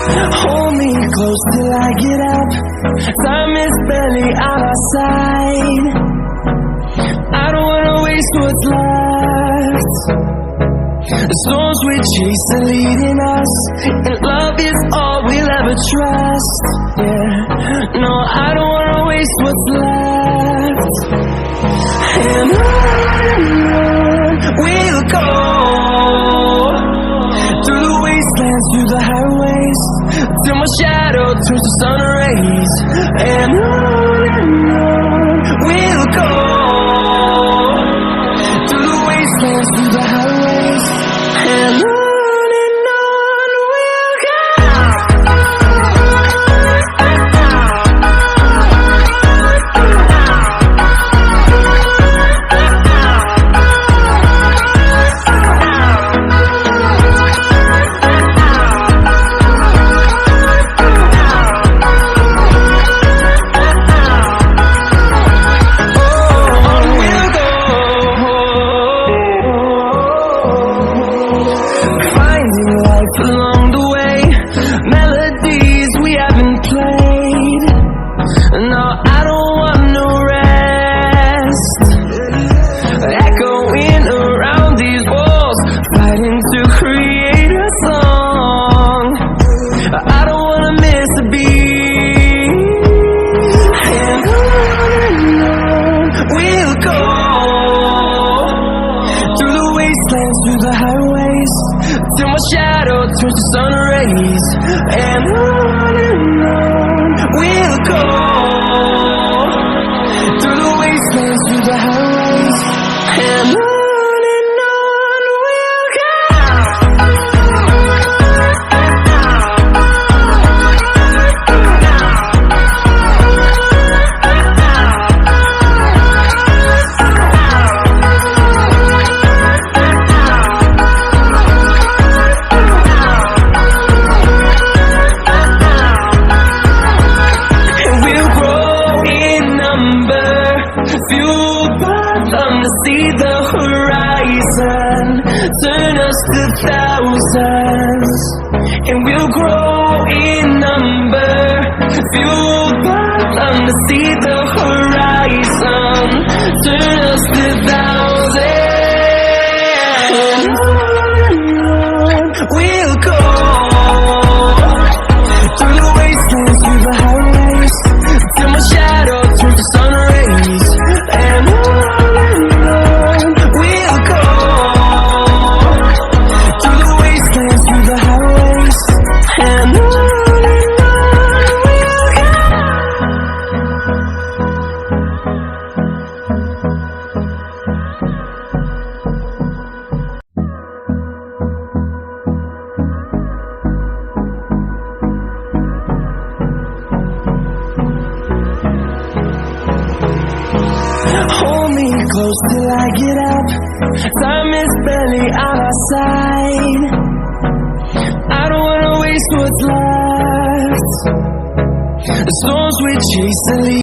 Hold me close till I get up. Time is barely on our side. I don't wanna waste what's left. The storms we chase are leading us, and love is all we'll ever trust. Yeah, no, I don't wanna waste what's left. And on we'll go, through the wastelands, through the highways, till my shadow turns to sun rays. And on we'll go, through the wastelands, through the highways, and on we'll go. Along the way, melodies we haven't played. No, I don't want no rest. Echoing around these walls, fighting to create a song. I don't wanna miss a beat. And on we'll go, through the wastelands, through the highways, till my shadow turns to sun rays. And on we'll go, through the wastelands, through the highways, and on we'll go. See the horizon, turn us to thousands, and we'll grow in number. Fueled by them to see the horizon, turn us to thousands. And on we'll go, through the wastelands, through the highways, till my shadow turns to sun rays. And on hold me close till I get up. Time is barely on our side. I don't wanna waste what's left. The storms we chase are leading.